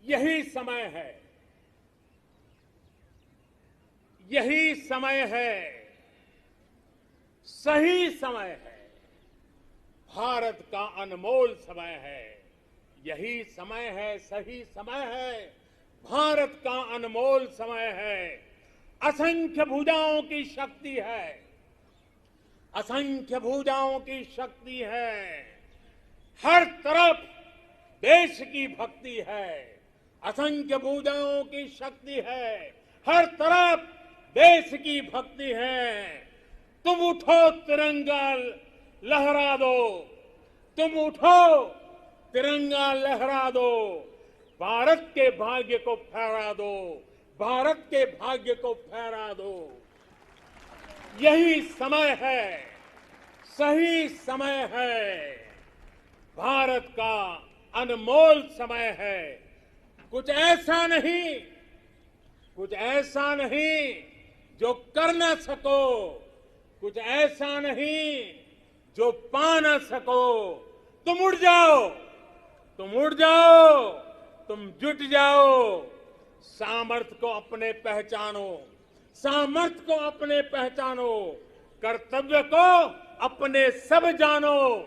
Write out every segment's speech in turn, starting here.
यही समय है, यही समय है, सही समय है, भारत का अनमोल समय है। यही समय है, सही समय है, भारत का अनमोल समय है। असंख्य भुजाओं की शक्ति है, असंख्य भुजाओं की शक्ति है। हर तरफ देश की भक्ति है, असंख्य भुजाओं की शक्ति है। हर तरफ देश की भक्ति है। तुम उठो तिरंगा लहरा दो, तुम उठो तिरंगा लहरा दो, भारत के भाग्य को फहरा दो, भारत के भाग्य को फहरा दो। यही समय है, सही समय है, भारत का अनमोल समय है। कुछ ऐसा नहीं, कुछ ऐसा नहीं जो कर न सको, कुछ ऐसा नहीं जो पा न सको। तुम उठ जाओ, तुम उठ जाओ, तुम जुट जाओ। सामर्थ्य को अपने पहचानो, सामर्थ्य को अपने पहचानो। कर्तव्य को अपने सब जानो,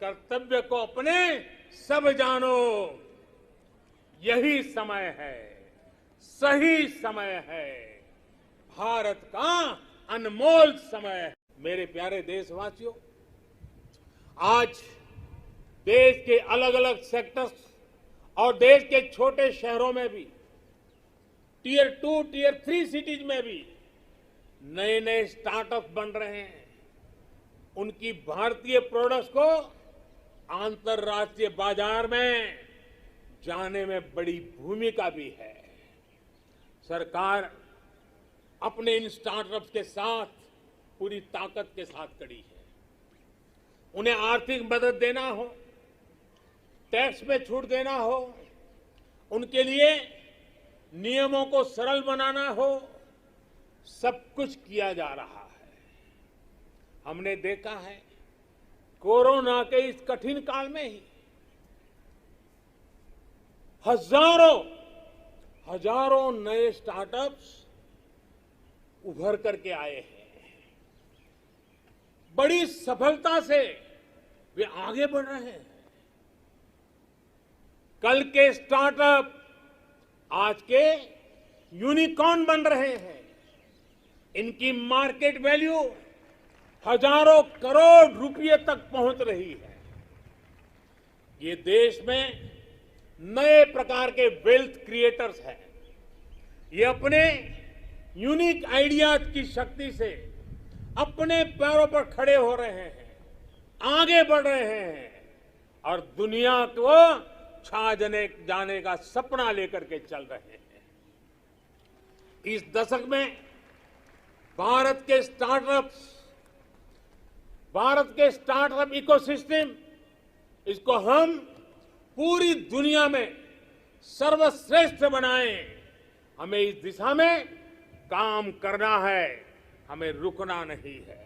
कर्तव्य को अपने सब जानो। यही समय है, सही समय है, भारत का अनमोल समय है। मेरे प्यारे देशवासियों, आज देश के अलग अलग सेक्टर्स और देश के छोटे शहरों में भी, टियर 2, टियर 3 सिटीज में भी नए नए स्टार्टअप बन रहे हैं। उनकी भारतीय प्रोडक्ट्स को अंतर्राष्ट्रीय बाजार में जाने में बड़ी भूमिका भी है। सरकार अपने इन स्टार्टअप्स के साथ पूरी ताकत के साथ खड़ी है। उन्हें आर्थिक मदद देना हो, टैक्स में छूट देना हो, उनके लिए नियमों को सरल बनाना हो, सब कुछ किया जा रहा है। हमने देखा है कोरोना के इस कठिन काल में ही हजारों नए स्टार्टअप्स उभर करके आए हैं। बड़ी सफलता से वे आगे बढ़ रहे हैं। कल के स्टार्टअप आज के यूनिकॉर्न बन रहे हैं। इनकी मार्केट वैल्यू हजारों करोड़ रुपए तक पहुंच रही है। ये देश में नए प्रकार के वेल्थ क्रिएटर्स हैं। ये अपने यूनिक आइडियाज की शक्ति से अपने पैरों पर खड़े हो रहे हैं, आगे बढ़ रहे हैं और दुनिया को छा जाने का सपना लेकर के चल रहे हैं। इस दशक में भारत के स्टार्टअप इकोसिस्टम, इसको हम पूरी दुनिया में सर्वश्रेष्ठ बनाएं। हमें इस दिशा में काम करना है, हमें रुकना नहीं है।